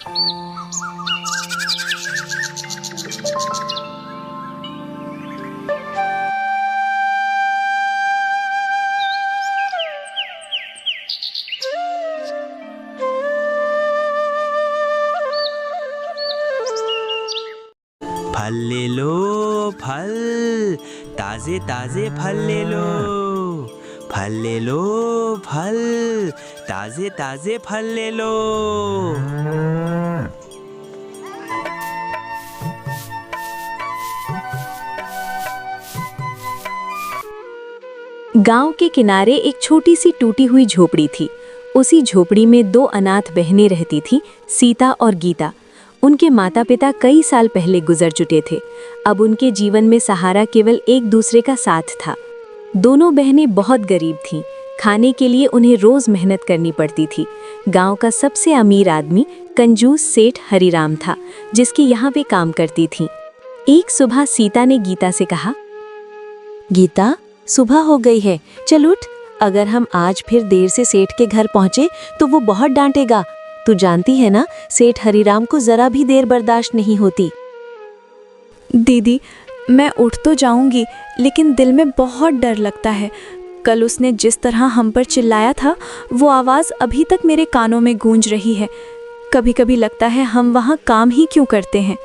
फल ले लो, फल, ताजे ताजे फल ले लो। फल ले लो, फल, ताजे ताजे फल ले लो। गांव के किनारे एक छोटी सी टूटी हुई झोपड़ी थी। उसी झोपड़ी में दो अनाथ बहनें रहती थीं, सीता और गीता। उनके माता पिता कई साल पहले गुजर चुके थे। अब उनके जीवन में सहारा केवल एक दूसरे का साथ था। दोनों बहनें बहुत गरीब थीं। खाने के लिए उन्हें रोज मेहनत करनी पड़ती थी। गांव का सबसे अमीर आदमी कंजूस सेठ हरिराम था, जिसके यहाँ वे काम करती थीं। एक सुबह सीता ने गीता से कहा, गीता, सुबह हो गई है, चल उठ। अगर हम आज फिर देर से सेठ के घर पहुंचे तो वो बहुत डांटेगा। तू जानती है ना, सेठ हरिराम को जरा भी देर बर्दाश्त नहीं होती। दीदी, मैं उठ तो जाऊंगी, लेकिन दिल में बहुत डर लगता है। कल उसने जिस तरह हम पर चिल्लाया था, वो आवाज़ अभी तक मेरे कानों में गूंज रही है। कभी कभी लगता है हम वहाँ काम ही क्यों करते हैं।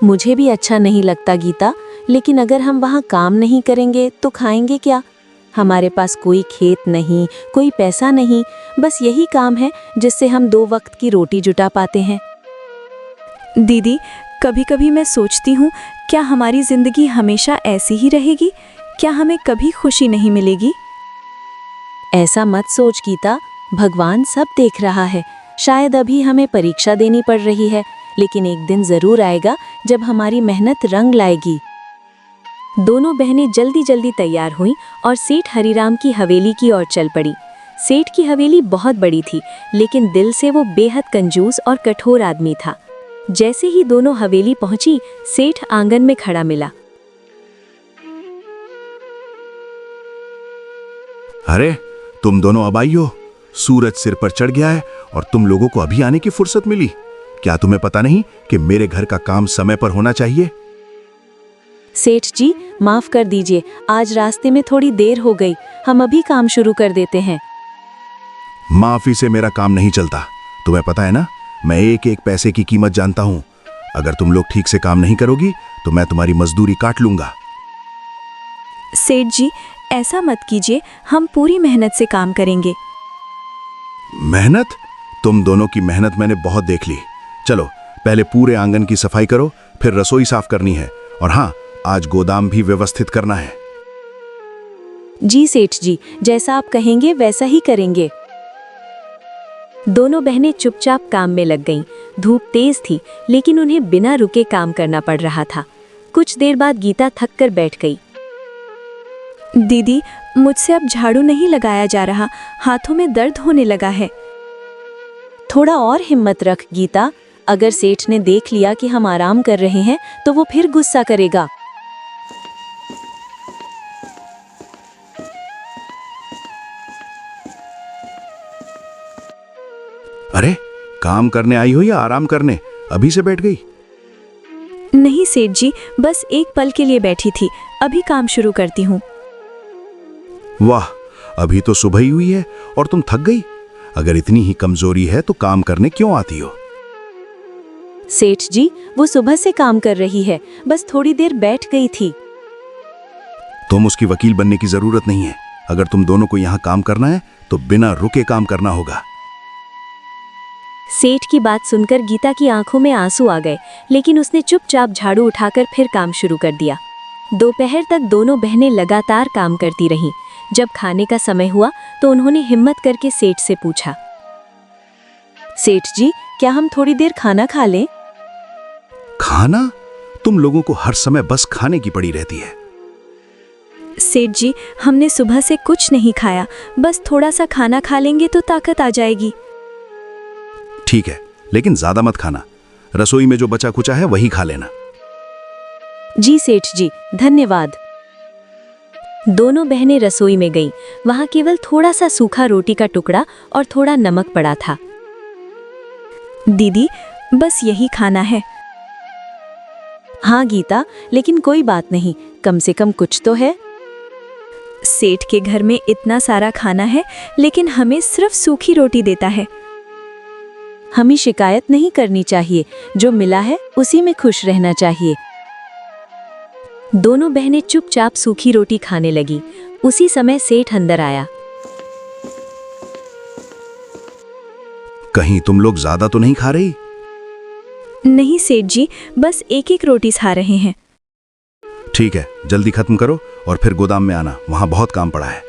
मुझे भी अच्छा नहीं लगता गीता, लेकिन अगर हम वहाँ काम नहीं करेंगे तो खाएंगे क्या? हमारे पास कोई खेत नहीं, कोई पैसा नहीं, बस यही काम है जिससे हम 2 वक्त की रोटी जुटा पाते हैं। दीदी, कभी कभी मैं सोचती हूँ, क्या हमारी जिंदगी हमेशा ऐसी ही रहेगी? क्या हमें कभी खुशी नहीं मिलेगी? ऐसा मत सोच गीता, भगवान सब देख रहा है। शायद अभी हमें परीक्षा देनी पड़ रही है, लेकिन एक दिन जरूर आएगा जब हमारी मेहनत रंग लाएगी। दोनों बहनें जल्दी जल्दी तैयार हुईं और सेठ हरिराम की हवेली की ओर चल पड़ी। सेठ की हवेली बहुत बड़ी थी, लेकिन दिल से वो बेहद कंजूस और कठोर आदमी था। जैसे ही दोनों हवेली पहुंची, सेठ आंगन में खड़ा मिला। अरे, तुम दोनों अब आई हो। सूरज सिर पर चढ़ गया है और तुम लोगों को अभी आने की फुर्सत मिली। क्या तुम्हें पता नहीं कि मेरे घर का काम समय पर होना चाहिए? सेठ जी, माफ कर दीजिए, आज रास्ते में थोड़ी देर हो गई। हम अभी काम शुरू कर देते हैं। माफी से मेरा काम नहीं चलता। तुम्हें पता है ना, मैं एक एक पैसे की कीमत जानता हूं। अगर तुम लोग ठीक से काम नहीं करोगी तो मैं तुम्हारी मजदूरी काट लूंगा। सेठ जी, ऐसा मत कीजिए, हम पूरी मेहनत से काम करेंगे। मेहनत? तुम दोनों की मेहनत मैंने बहुत देख ली। चलो, पहले पूरे आंगन की सफाई करो, फिर रसोई साफ करनी है, और हाँ, आज गोदाम भी व्यवस्थित करना है। जी सेठ जी, जैसा आप कहेंगे वैसा ही करेंगे। दोनों बहनें चुपचाप काम में लग गईं। धूप तेज थी, लेकिन उन्हें बिना रुके काम करना पड़ रहा था। कुछ देर बाद गीता थक कर बैठ गई। दीदी, मुझसे अब झाड़ू नहीं लगाया जा रहा, हाथों में दर्द होने लगा है। थोड़ा और हिम्मत रख गीता। अगर सेठ ने देख लिया कि हम आराम कर रहे हैं तो वो फिर गुस्सा करेगा। अरे, काम करने आई हो या आराम करने? अभी से बैठ गई? नहीं सेठ जी, बस एक पल के लिए बैठी थी, अभी काम शुरू करती हूँ। वाह, अभी तो सुबह ही हुई है और तुम थक गई। अगर इतनी ही कमजोरी है तो काम करने क्यों आती हो? सेठ जी, वो सुबह से काम कर रही है, बस थोड़ी देर बैठ गई थी। तुम उसकी वकील बनने की जरूरत नहीं है। अगर तुम दोनों को यहाँ काम करना है तो बिना रुके काम करना होगा। सेठ की बात सुनकर गीता की आंखों में आंसू आ गए, लेकिन उसने चुपचाप झाड़ू उठाकर फिर काम शुरू कर दिया। दोपहर तक दोनों बहनें लगातार काम करती रहीं। जब खाने का समय हुआ तो उन्होंने हिम्मत करके सेठ से पूछा, सेठ जी, क्या हम थोड़ी देर खाना खा लें? खाना? तुम लोगों को हर समय बस खाने की पड़ी रहती है। सेठ जी, हमने सुबह से कुछ नहीं खाया, बस थोड़ा सा खाना खा लेंगे तो ताकत आ जाएगी। ठीक है, लेकिन ज्यादा मत खाना। रसोई में जो बचा कुचा है वही खा लेना। जी सेठ जी, धन्यवाद। दोनों बहनें रसोई में गईं। वहां केवल थोड़ा सा सूखा रोटी का टुकड़ा और थोड़ा नमक पड़ा था। दीदी बस यही खाना है। हाँ गीता, लेकिन कोई बात नहीं, कम से कम कुछ तो है। सेठ के घर में इतना सारा खाना है लेकिन हमें सिर्फ सूखी रोटी देता है। हमें शिकायत नहीं करनी चाहिए, जो मिला है उसी में खुश रहना चाहिए। दोनों बहनें चुपचाप सूखी रोटी खाने लगी। उसी समय सेठ अंदर आया। कहीं तुम लोग ज्यादा तो नहीं खा रही? नहीं सेठ जी, बस एक एक रोटी खा रहे हैं। ठीक है, जल्दी खत्म करो और फिर गोदाम में आना, वहां बहुत काम पड़ा है।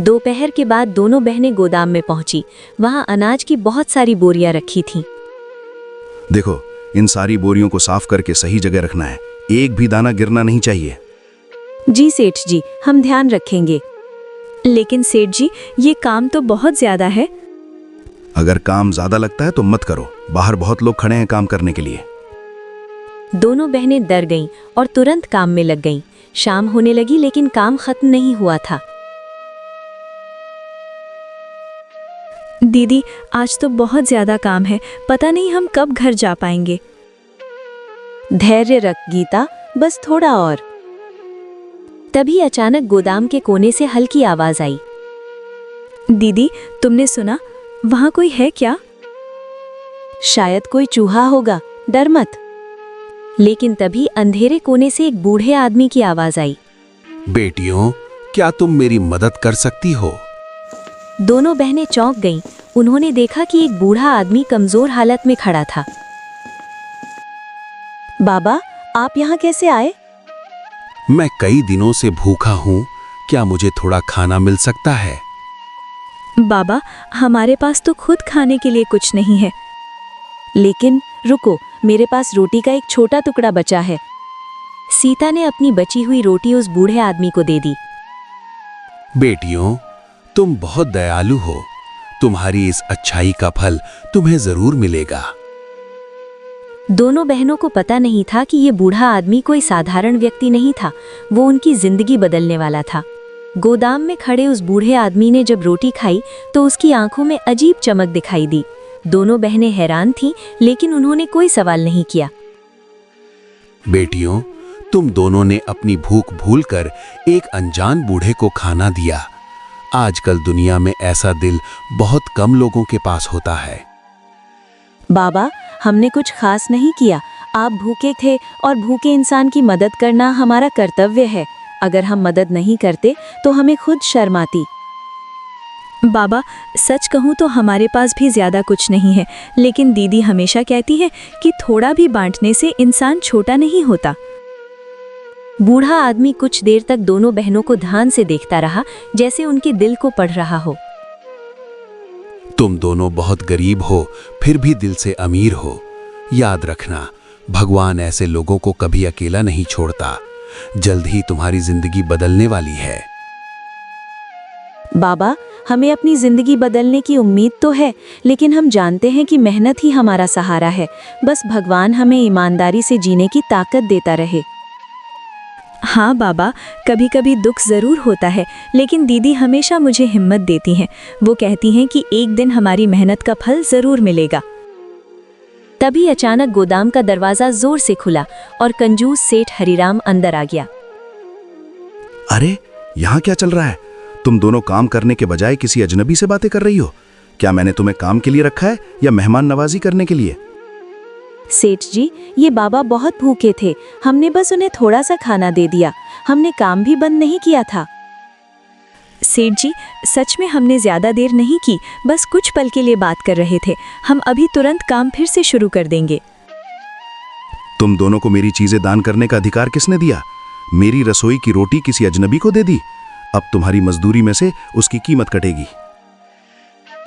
दोपहर के बाद दोनों बहनें गोदाम में पहुंची। वहां अनाज की बहुत सारी बोरियां रखी थीं। देखो, इन सारी बोरियों को साफ करके सही जगह रखना है, एक भी दाना गिरना नहीं चाहिए। जी सेठ जी, हम ध्यान रखेंगे। लेकिन सेठ जी, ये काम तो बहुत ज्यादा है। अगर काम ज्यादा लगता है तो मत करो, बाहर बहुत लोग खड़े हैं काम करने के लिए। दोनों बहनें डर गईं और तुरंत काम में लग गईं। शाम होने लगी लेकिन काम खत्म नहीं हुआ था। दीदी आज तो बहुत ज्यादा काम है, पता नहीं हम कब घर जा पाएंगे। धैर्य रख गीता, बस थोड़ा और। तभी अचानक गोदाम के कोने से हल्की आवाज आई। दीदी तुमने सुना? वहां कोई है क्या? शायद कोई चूहा होगा, डर मत। लेकिन तभी अंधेरे कोने से एक बूढ़े आदमी की आवाज आई। बेटियों, क्या तुम मेरी मदद कर सकती हो? दोनों बहनें चौंक गईं। उन्होंने देखा कि एक बूढ़ा आदमी कमजोर हालत में खड़ा था। बाबा, आप यहाँ कैसे आए? मैं कई दिनों से भूखा हूँ, क्या मुझे थोड़ा खाना मिल सकता है? बाबा, हमारे पास तो खुद खाने के लिए कुछ नहीं है। लेकिन रुको, मेरे पास रोटी का एक छोटा टुकड़ा बचा है। सीता ने अपनी बची हुई रोटी उस बूढ़े आदमी को दे दी। बेटियों, तुम बहुत दयालु हो, तुम्हारी इस अच्छाई का फल तुम्हें जरूर मिलेगा। दोनों बहनों को पता नहीं था कि ये बूढ़ा आदमी कोई साधारण व्यक्ति नहीं था, वो उनकी जिंदगी बदलने वाला था। गोदाम में खड़े उस बूढ़े आदमी ने जब रोटी खाई तो उसकी आंखों में अजीब चमक दिखाई दी। दोनों बहनें हैरान थीं, लेकिन उन्होंने कोई सवाल नहीं किया। बेटियों, तुम दोनों ने अपनी भूख भूलकर एक अनजान बूढ़े को खाना दिया। आजकल दुनिया में ऐसा दिल बहुत कम लोगों के पास होता है। बाबा, हमने कुछ खास नहीं किया, आप भूखे थे और भूखे इंसान की मदद करना हमारा कर्तव्य है। अगर हम मदद नहीं करते तो हमें खुद शर्म आती। बाबा, सच कहूँ तो हमारे पास भी ज्यादा कुछ नहीं है, लेकिन दीदी हमेशा कहती है कि थोड़ा भी बांटने से इंसान छोटा नहीं होता। बूढ़ा आदमी कुछ देर तक दोनों बहनों को ध्यान से देखता रहा, जैसे उनके दिल को पढ़ रहा हो। तुम दोनों बहुत गरीब हो, फिर भी दिल से अमीर हो। याद रखना, भगवान ऐसे लोगों को कभी अकेला नहीं छोड़ता। जल्द ही तुम्हारी जिंदगी बदलने वाली है। बाबा, हमें अपनी जिंदगी बदलने की उम्मीद तो है, लेकिन हम जानते हैं कि मेहनत ही हमारा सहारा है। बस भगवान हमें ईमानदारी से जीने की ताकत देता रहे। हाँ बाबा, कभी कभी दुख जरूर होता है, लेकिन दीदी हमेशा मुझे हिम्मत देती हैं। वो कहती हैं कि एक दिन हमारी मेहनत का फल जरूर मिलेगा। तभी अचानक गोदाम का दरवाजा जोर से खुला और कंजूस सेठ हरिराम अंदर आ गया। अरे, यहाँ क्या चल रहा है? तुम दोनों काम करने के बजाय किसी अजनबी से बातें कर रही हो। क्या मैंने तुम्हें काम के लिए रखा है या मेहमान नवाजी करने के लिए? सेठ जी, ये बाबा बहुत भूखे थे, हमने बस उन्हें थोड़ा सा खाना दे दिया। हमने काम भी बंद नहीं किया था। सेठ जी, सच में हमने ज्यादा देर नहीं की, बस कुछ पल के लिए बात कर रहे थे। हम अभी तुरंत काम फिर से शुरू कर देंगे। तुम दोनों को मेरी चीजें दान करने का अधिकार किसने दिया? मेरी रसोई की रोटी किसी अजनबी को दे दी। अब तुम्हारी मजदूरी में से उसकी कीमत कटेगी।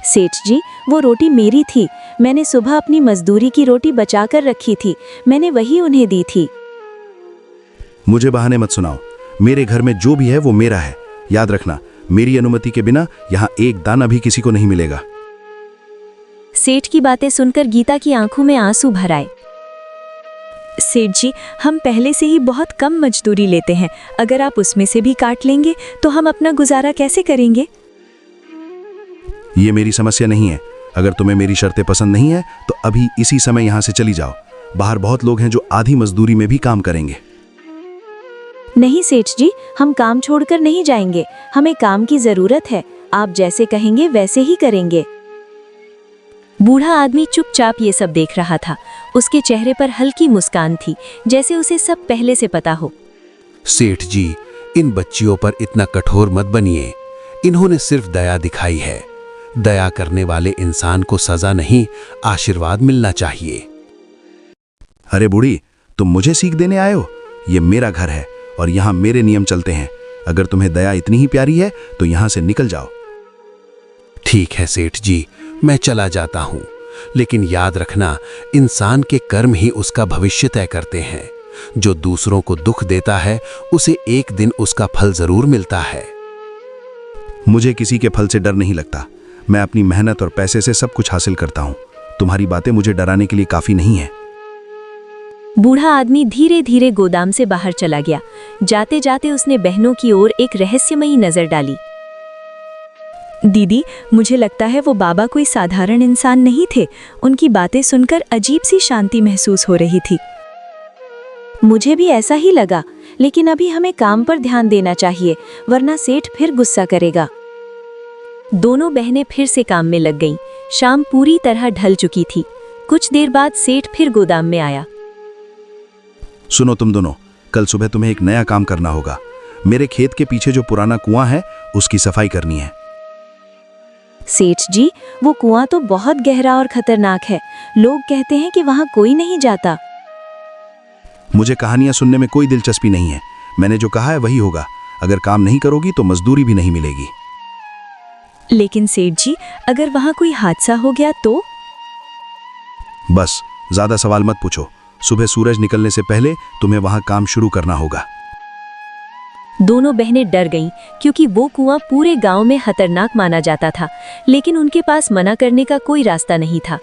सेठ जी, वो रोटी मेरी थी। मैंने सुबह अपनी मजदूरी की रोटी बचा कर रखी थी, मैंने वही उन्हें दी थी। मुझे बहाने मत सुनाओ। मेरे घर में जो भी है वो मेरा है। याद रखना, मेरी अनुमति के बिना यहाँ एक दाना भी किसी को नहीं मिलेगा। सेठ की बातें सुनकर गीता की आंखों में आंसू भर आए। सेठ जी, हम पहले से ही बहुत कम मजदूरी लेते हैं। अगर आप उसमें से भी काट लेंगे तो हम अपना गुजारा कैसे करेंगे? ये मेरी समस्या नहीं है। अगर तुम्हें मेरी शर्तें पसंद नहीं है तो अभी इसी समय यहाँ से चली जाओ। बाहर बहुत लोग हैं जो आधी मजदूरी में भी काम करेंगे। नहीं सेठ जी, हम काम छोड़कर नहीं जाएंगे। हमें काम की जरूरत है। आप जैसे कहेंगे वैसे ही करेंगे। बूढ़ा आदमी चुपचाप ये सब देख रहा था। उसके चेहरे पर हल्की मुस्कान थी, जैसे उसे सब पहले से पता हो। सेठ जी, इन बच्चियों पर इतना कठोर मत बनिए। इन्होंने सिर्फ दया दिखाई है। दया करने वाले इंसान को सजा नहीं, आशीर्वाद मिलना चाहिए। अरे बूढ़ी, तुम मुझे सीख देने आए हो? ये मेरा घर है और यहाँ मेरे नियम चलते हैं। अगर तुम्हें दया इतनी ही प्यारी है तो यहाँ से निकल जाओ। ठीक है सेठ जी, मैं चला जाता हूँ, लेकिन याद रखना, इंसान के कर्म ही उसका भविष्य तय करते हैं। जो दूसरों को दुख देता है उसे एक दिन उसका फल जरूर मिलता है। मुझे किसी के फल से डर नहीं लगता। मैं अपनी मेहनत और पैसे से सब कुछ हासिल करता हूँ। तुम्हारी बातें मुझे डराने के लिए काफी नहीं है। बूढ़ा आदमी धीरे धीरे गोदाम से बाहर चला गया। जाते जाते उसने बहनों की ओर एक रहस्यमयी नजर डाली। दीदी, मुझे लगता है वो बाबा कोई साधारण इंसान नहीं थे। उनकी बातें सुनकर अजीब सी शांति महसूस हो रही थी। मुझे भी ऐसा ही लगा, लेकिन अभी हमें काम पर ध्यान देना चाहिए, वरना सेठ फिर गुस्सा करेगा। दोनों बहनें फिर से काम में लग गईं। शाम पूरी तरह ढल चुकी थी। कुछ देर बाद सेठ फिर गोदाम में आया। सुनो तुम दोनों, कल सुबह तुम्हें एक नया काम करना होगा। मेरे खेत के पीछे जो पुराना कुआं है उसकी सफाई करनी है। सेठ जी, वो कुआं तो बहुत गहरा और खतरनाक है। लोग कहते हैं कि वहां कोई नहीं जाता। मुझे कहानियां सुनने में कोई दिलचस्पी नहीं है। मैंने जो कहा है वही होगा। अगर काम नहीं करोगी तो मजदूरी भी नहीं मिलेगी। लेकिन सेठ जी, अगर वहां कोई हादसा हो गया तो? बस ज्यादा सवाल मत पूछो। सुबह सूरज निकलने से पहले तुम्हें वहां काम शुरू करना होगा। दोनों बहनें डर गईं, क्योंकि वो कुआं पूरे गांव में खतरनाक माना जाता था, लेकिन उनके पास मना करने का कोई रास्ता नहीं था।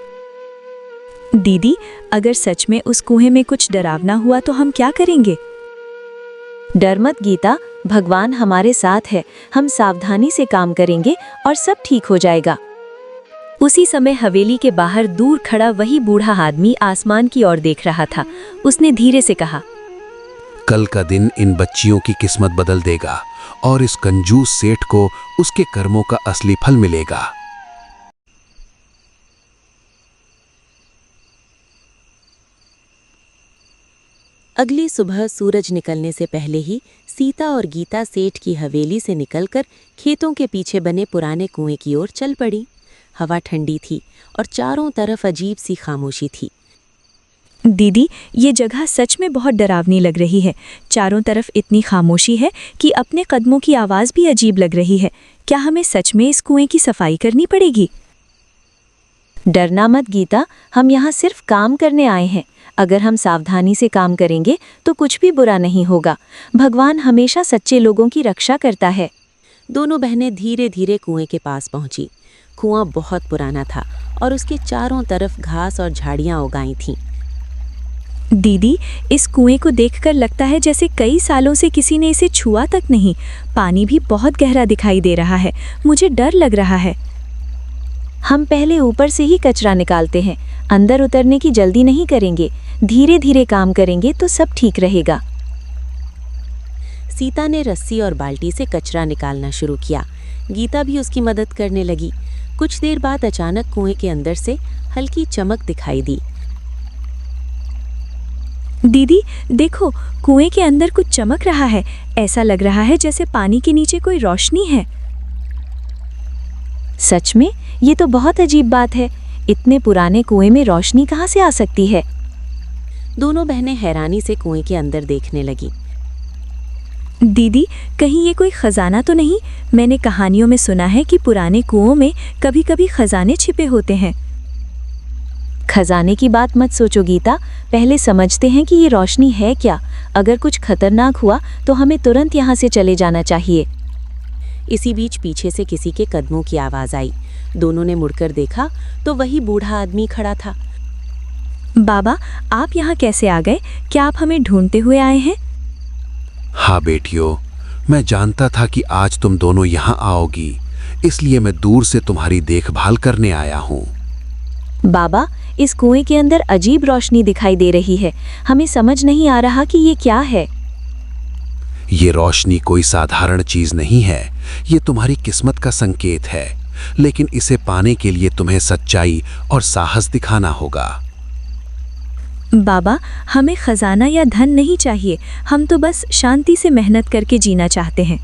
दीदी, अगर सच में उस कुएं में कुछ डरावना हुआ तो हम क्या करेंगे? डर मत गीता, भगवान हमारे साथ है। हम सावधानी से काम करेंगे और सब ठीक हो जाएगा। उसी समय हवेली के बाहर दूर खड़ा वही बूढ़ा आदमी आसमान की ओर देख रहा था। उसने धीरे से कहा, कल का दिन इन बच्चियों की किस्मत बदल देगा और इस कंजूस सेठ को उसके कर्मों का असली फल मिलेगा। अगली सुबह सूरज निकलने से पहले ही सीता और गीता सेठ की हवेली से निकलकर खेतों के पीछे बने पुराने कुएं की ओर चल पड़ी। हवा ठंडी थी और चारों तरफ अजीब सी खामोशी थी। दीदी, ये जगह सच में बहुत डरावनी लग रही है। चारों तरफ इतनी खामोशी है कि अपने कदमों की आवाज़ भी अजीब लग रही है। क्या हमें सच में इस कुएं की सफाई करनी पड़ेगी? डरना मत गीता, हम यहाँ सिर्फ काम करने आए हैं। अगर हम सावधानी से काम करेंगे तो कुछ भी बुरा नहीं होगा। भगवान हमेशा सच्चे लोगों की रक्षा करता है। दोनों बहनें धीरे धीरे कुएं के पास पहुंची। कुआं बहुत पुराना था और उसके चारों तरफ घास और झाड़ियां उगाई थीं। दीदी, इस कुएं को देखकर लगता है जैसे कई सालों से किसी ने इसे छुआ तक नहीं। पानी भी बहुत गहरा दिखाई दे रहा है। मुझे डर लग रहा है। हम पहले ऊपर से ही कचरा निकालते हैं। अंदर उतरने की जल्दी नहीं करेंगे। धीरे धीरे काम करेंगे तो सब ठीक रहेगा। सीता ने रस्सी और बाल्टी से कचरा निकालना शुरू किया। गीता भी उसकी मदद करने लगी। कुछ देर बाद अचानक कुएं के अंदर से हल्की चमक दिखाई दी। दीदी, देखो, कुएं के अंदर कुछ चमक रहा है। ऐसा लग रहा है जैसे पानी के नीचे कोई रोशनी है। सच में? ये तो बहुत अजीब बात है। इतने पुराने कुएं में रोशनी कहाँ से आ सकती है? दोनों बहनें हैरानी से कुएं के अंदर देखने लगी। दीदी, कहीं ये कोई खजाना तो नहीं? मैंने कहानियों में सुना है कि पुराने कुओं में कभी-कभी खजाने छिपे होते हैं। खजाने की बात मत सोचो गीता, पहले समझते हैं कि ये रोशनी है क्या। अगर कुछ खतरनाक हुआ तो हमें तुरंत यहाँ से चले जाना चाहिए। इसी बीच पीछे से किसी के कदमों की आवाज आई। दोनों ने मुड़कर देखा तो वही बूढ़ा आदमी खड़ा था। बाबा, आप यहाँ कैसे आ गए? क्या आप हमें ढूंढते हुए आए हैं? हाँ बेटियों, मैं जानता था कि आज तुम दोनों यहाँ आओगी, इसलिए मैं दूर से तुम्हारी देखभाल करने आया हूँ। बाबा, इस कुएं के अंदर अजीब रोशनी दिखाई दे रही है। हमें समझ नहीं आ रहा कि ये क्या है। ये रोशनी कोई साधारण चीज नहीं है, ये तुम्हारी किस्मत का संकेत है, लेकिन इसे पाने के लिए तुम्हें सच्चाई और साहस दिखाना होगा। बाबा, हमें खजाना या धन नहीं चाहिए, हम तो बस शांति से मेहनत करके जीना चाहते हैं।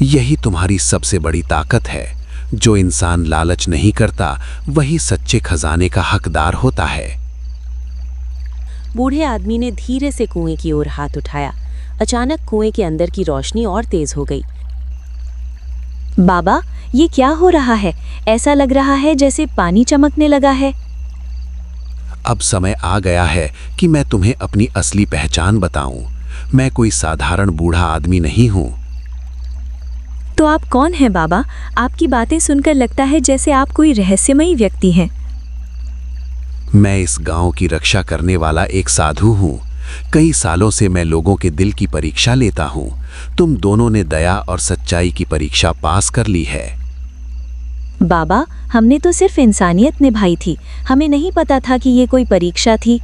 यही तुम्हारी सबसे बड़ी ताकत है। जो इंसान लालच नहीं करता वही सच्चे खजाने का हकदार होता है। बूढ़े आदमी ने धीरे से कुएं की ओर हाथ उठाया। अचानक कुएं के अंदर की रोशनी और तेज हो गई। बाबा, ये क्या हो रहा है? ऐसा लग रहा है जैसे पानी चमकने लगा है। अब समय आ गया है कि मैं तुम्हें अपनी असली पहचान बताऊं। मैं कोई साधारण बूढ़ा आदमी नहीं हूं। तो आप कौन हैं बाबा? आपकी बातें सुनकर लगता है जैसे आप कोई रहस्यमयी व्यक्ति हैं। मैं इस गांव की रक्षा करने वाला एक साधु हूं। कई सालों से मैं लोगों के दिल की परीक्षा लेता हूं। तुम दोनों ने दया और सच्चाई की परीक्षा पास कर ली है। बाबा, हमने तो सिर्फ इंसानियत निभाई थी, हमें नहीं पता था कि ये कोई परीक्षा थी।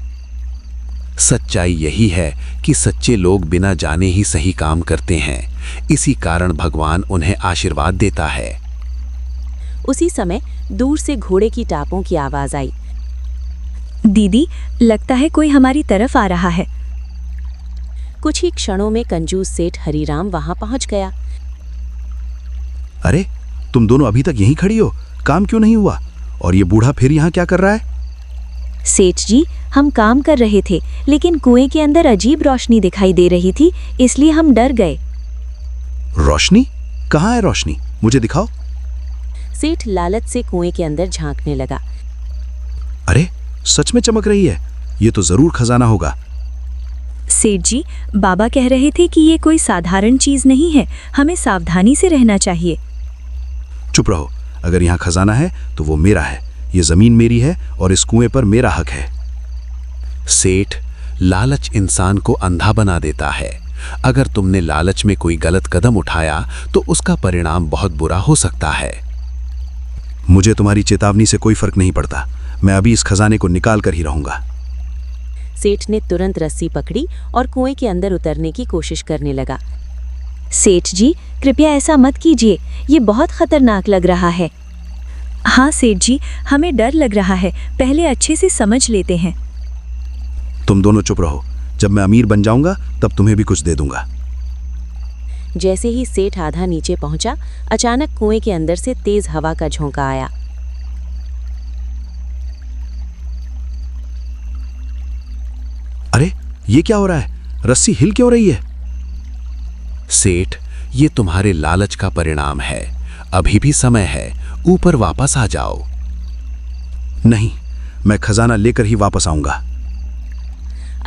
सच्चाई यही है कि सच्चे लोग बिना जाने ही सही काम करते हैं। इसी कारण भगवान उन्हें आशीर्वाद देता है। उसी समय दूर से घोड़े की टापों की आवाज आई। दीदी, लगता है कोई हमारी तरफ आ रहा है। कुछ ही क्षणों में कंजूस सेठ हरीराम वहां पहुंच गया। अरे, तुम दोनों अभी तक यहीं खड़ी हो? काम क्यों नहीं हुआ? और ये बूढ़ा फिर यहाँ क्या कर रहा है? सेठ जी, हम काम कर रहे थे, लेकिन कुएं के अंदर अजीब रोशनी दिखाई दे रही थी, इसलिए हम डर गए। रोशनी? कहाँ है रोशनी? मुझे दिखाओ। सेठ लालच से कुएं के अंदर झांकने लगा। अरे, सच में चमक रही है। ये तो जरूर खजाना होगा। सेठ जी, बाबा कह रहे थे कि ये कोई साधारण चीज नहीं है, हमें सावधानी से रहना चाहिए। चुप रहो। अगर यहाँ खजाना है तो वो मेरा है। ये जमीन मेरी है और इस कुएं पर मेरा हक है। सेठ, लालच इंसान को अंधा बना देता है। अगर तुमने लालच में कोई गलत कदम उठाया तो उसका परिणाम बहुत बुरा हो सकता है। मुझे तुम्हारी चेतावनी से कोई फर्क नहीं पड़ता। मैं अभी इस खजाने को निकाल कर ही रहूंगा। सेठ ने तुरंत रस्सी पकड़ी और कुएं के अंदर उतरने की कोशिश करने लगा। सेठ जी, कृपया ऐसा मत कीजिए, ये बहुत खतरनाक लग रहा है। हाँ सेठ जी, हमें डर लग रहा है, पहले अच्छे से समझ लेते हैं। तुम दोनों चुप रहो। जब मैं अमीर बन जाऊंगा तब तुम्हें भी कुछ दे दूंगा। जैसे ही सेठ आधा नीचे पहुंचा, अचानक कुएं के अंदर से तेज हवा का झोंका आया। अरे, ये क्या हो रहा है? रस्सी हिल क्यों रही है? सेठ, ये तुम्हारे लालच का परिणाम है। अभी भी समय है, ऊपर वापस आ जाओ। नहीं, मैं खजाना लेकर ही वापस आऊंगा।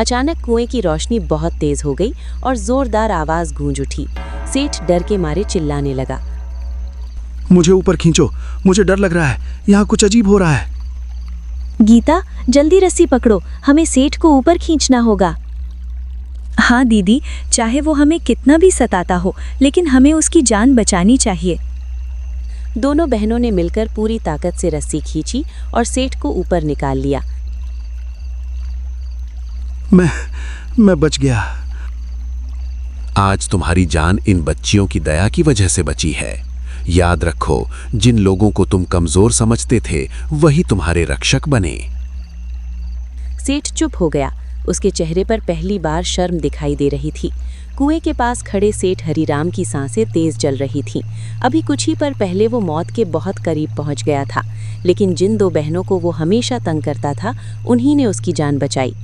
अचानक कुएं की रोशनी बहुत तेज हो गई और जोरदार आवाज गूंज उठी। सेठ डर के मारे चिल्लाने लगा। मुझे ऊपर खींचो, मुझे डर लग रहा है। यहाँ कुछ अजीब हो रहा है। गीता, जल्दी रस्सी पकड़ो, हमें सेठ को ऊपर खींचना होगा। हाँ दीदी, चाहे वो हमें कितना भी सताता हो, लेकिन हमें उसकी जान बचानी चाहिए। दोनों बहनों ने मिलकर पूरी ताकत से रस्सी खींची और सेठ को ऊपर निकाल लिया। मैं बच गया। आज तुम्हारी जान इन बच्चियों की दया की वजह से बची है। याद रखो, जिन लोगों को तुम कमजोर समझते थे वही तुम्हारे रक्षक बने। सेठ चुप हो गया। उसके चेहरे पर पहली बार शर्म दिखाई दे रही थी। कुएं के पास खड़े सेठ हरीराम की सांसें तेज चल रही थीं। अभी कुछ ही पर पहले वो मौत के बहुत करीब पहुंच गया था, लेकिन जिन दो बहनों को वो हमेशा तंग करता था, उन्हीं ने उसकी जान बचाई।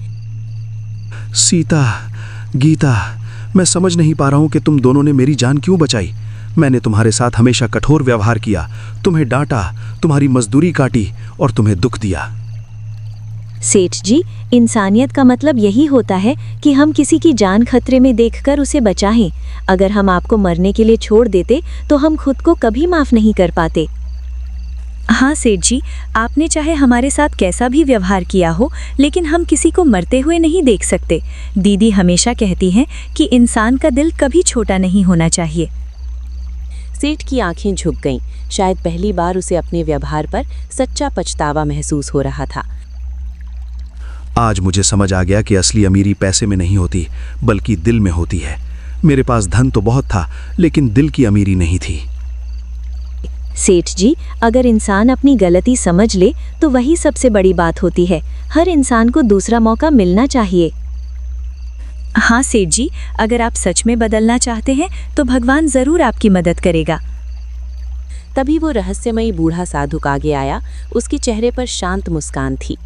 सीता, गीता, मैं समझ नहीं पा रहा हूं कि तुम दोनों ने मेरी जान क्यों बचाई। मैंने तुम्हारे साथ हमेशा कठोर व्यवहार किया, तुम्हें डांटा, तुम्हारी मजदूरी काटी और तुम्हें दुख दिया। सेठ जी, इंसानियत का मतलब यही होता है कि हम किसी की जान खतरे में देखकर उसे बचाएं। अगर हम आपको मरने के लिए छोड़ देते तो हम खुद को कभी माफ नहीं कर पाते। हाँ सेठ जी, आपने चाहे हमारे साथ कैसा भी व्यवहार किया हो, लेकिन हम किसी को मरते हुए नहीं देख सकते। दीदी हमेशा कहती हैं कि इंसान का दिल कभी छोटा नहीं होना चाहिए। सेठ की आंखें झुक गईं। शायद पहली बार उसे अपने व्यवहार पर सच्चा पछतावा महसूस हो रहा था। आज मुझे समझ आ गया कि असली अमीरी पैसे में नहीं होती, बल्कि दिल में होती है। मेरे पास धन तो बहुत था, लेकिन दिल की अमीरी नहीं थी। सेठ जी, अगर इंसान अपनी गलती समझ ले तो वही सबसे बड़ी बात होती है। हर इंसान को दूसरा मौका मिलना चाहिए। हाँ सेठ जी, अगर आप सच में बदलना चाहते हैं तो भगवान जरूर आपकी मदद करेगा। तभी वो रहस्यमयी बूढ़ा साधुक आगे आया। उसके चेहरे पर शांत मुस्कान थी।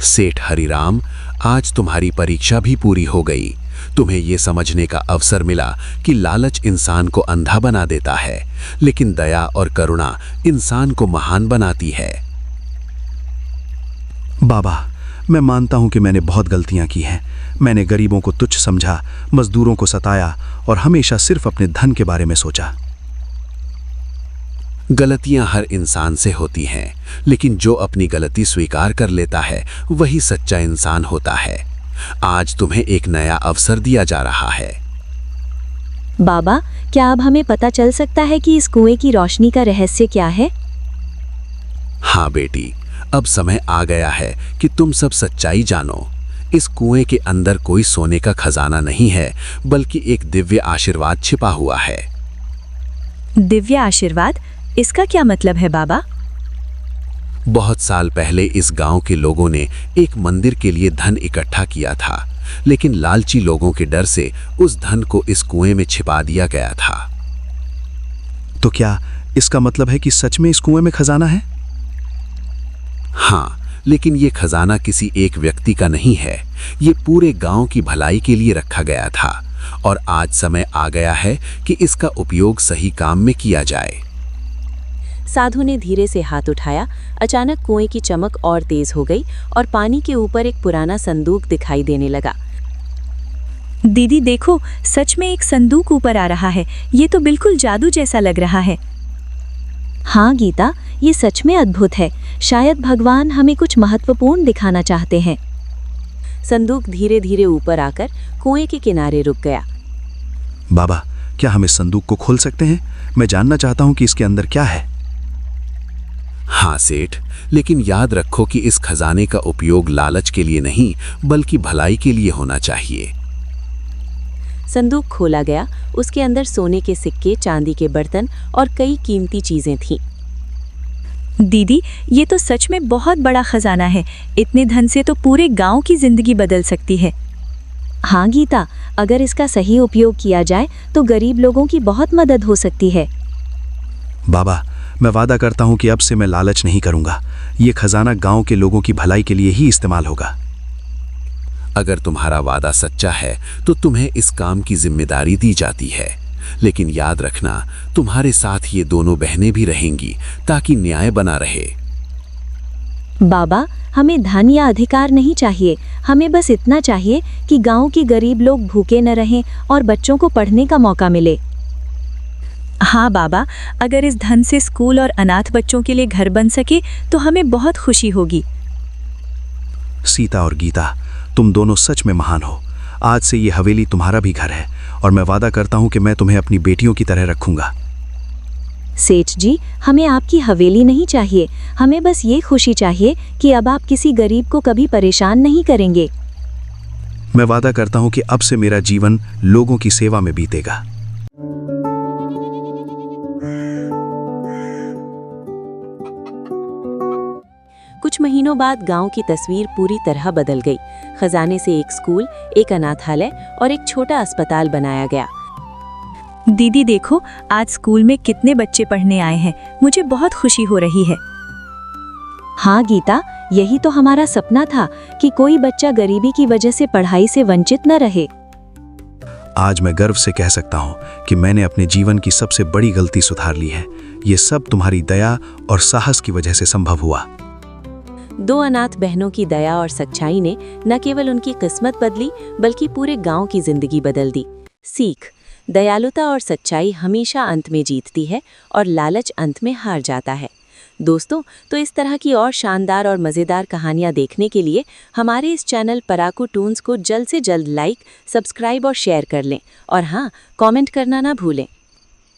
सेठ हरिराम, आज तुम्हारी परीक्षा भी पूरी हो गई। तुम्हें ये समझने का अवसर मिला कि लालच इंसान को अंधा बना देता है, लेकिन दया और करुणा इंसान को महान बनाती है। बाबा, मैं मानता हूं कि मैंने बहुत गलतियां की हैं। मैंने गरीबों को तुच्छ समझा, मजदूरों को सताया और हमेशा सिर्फ अपने धन के बारे में सोचा। गलतियां हर इंसान से होती हैं, लेकिन जो अपनी गलती स्वीकार कर लेता है वही सच्चा इंसान होता है। आज तुम्हें एक नया अवसर दिया जा रहा है। बाबा, क्या अब हमें पता चल सकता है कि इस कुएं की रोशनी का रहस्य क्या है? हाँ बेटी, अब समय आ गया है कि तुम सब सच्चाई जानो। इस कुएं के अंदर कोई सोने का खजाना नहीं है, बल्कि एक दिव्य आशीर्वाद छिपा हुआ है। दिव्य आशीर्वाद? इसका क्या मतलब है बाबा? बहुत साल पहले इस गांव के लोगों ने एक मंदिर के लिए धन इकट्ठा किया था, लेकिन लालची लोगों के डर से उस धन को इस कुएं में छिपा दिया गया था। तो क्या इसका मतलब है कि सच में इस कुएं में खजाना है? हाँ, लेकिन ये खजाना किसी एक व्यक्ति का नहीं है। ये पूरे गांव की भलाई के लिए रखा गया था और आज समय आ गया है कि इसका उपयोग सही काम में किया जाए। साधु ने धीरे से हाथ उठाया। अचानक कुएं की चमक और तेज हो गई और पानी के ऊपर एक पुराना संदूक दिखाई देने लगा। दीदी देखो, सच में एक संदूक ऊपर आ रहा है। ये तो बिल्कुल जादू जैसा लग रहा है। हाँ गीता, ये सच में अद्भुत है। शायद भगवान हमें कुछ महत्वपूर्ण दिखाना चाहते हैं। संदूक धीरे धीरे ऊपर आकर कुएं के किनारे रुक गया। बाबा, क्या हम इस संदूक को खोल सकते हैं? मैं जानना चाहता हूं कि इसके अंदर क्या है। हाँ सेठ, लेकिन याद रखो कि इस खजाने का उपयोग लालच के लिए नहीं, बल्कि भलाई के लिए होना चाहिए। संदूक खोला गया। उसके अंदर सोने के सिक्के, चांदी के बर्तन और कई कीमती चीजें थीं। दीदी, ये तो सच में बहुत बड़ा खजाना है। इतने धन से तो पूरे गांव की जिंदगी बदल सकती है। हाँ गीता, अगर इसका सही उपयोग किया जाए तो गरीब लोगों की बहुत मदद हो सकती है। बाबा, मैं वादा करता हूं कि अब से मैं लालच नहीं करूंगा। ये खजाना गांव के लोगों की भलाई के लिए ही इस्तेमाल होगा। अगर तुम्हारा वादा सच्चा है तो तुम्हें इस काम की जिम्मेदारी दी जाती है, लेकिन याद रखना, तुम्हारे साथ ये दोनों बहनें भी रहेंगी ताकि न्याय बना रहे। बाबा, हमें धन या अधिकार नहीं चाहिए। हमें बस इतना चाहिए कि गांव के गरीब लोग भूखे न रहें और बच्चों को पढ़ने का मौका मिले। हाँ बाबा, अगर इस धन से स्कूल और अनाथ बच्चों के लिए घर बन सके तो हमें बहुत खुशी होगी। सीता और गीता, तुम दोनों सच में महान हो। आज से ये हवेली तुम्हारा भी घर है और मैं वादा करता हूं कि मैं तुम्हें अपनी बेटियों की तरह रखूंगा। सेठ जी, हमें आपकी हवेली नहीं चाहिए। हमें बस ये खुशी चाहिए कि अब आप किसी गरीब को कभी परेशान नहीं करेंगे। मैं वादा करता हूं कि अब से मेरा जीवन लोगों की सेवा में बीतेगा। कुछ महीनों बाद गांव की तस्वीर पूरी तरह बदल गई। खजाने से एक स्कूल, एक अनाथालय और एक छोटा अस्पताल बनाया गया। दीदी देखो, आज स्कूल में कितने बच्चे पढ़ने आए हैं। मुझे बहुत खुशी हो रही है। हाँ गीता, यही तो हमारा सपना था कि कोई बच्चा गरीबी की वजह से पढ़ाई से वंचित न रहे। आज मैं गर्व से कह सकता हूं कि मैंने अपने जीवन की सबसे बड़ी गलती सुधार ली है। ये सब तुम्हारी दया और साहस की वजह से संभव हुआ। दो अनाथ बहनों की दया और सच्चाई ने न केवल उनकी किस्मत बदली, बल्कि पूरे गांव की जिंदगी बदल दी। सीख: दयालुता और सच्चाई हमेशा अंत में जीतती है और लालच अंत में हार जाता है। दोस्तों, तो इस तरह की और शानदार और मज़ेदार कहानियाँ देखने के लिए हमारे इस चैनल पराकू टून्स को जल्द से जल्द लाइक, सब्सक्राइब और शेयर कर लें। और हाँ, कमेंट करना ना भूलें।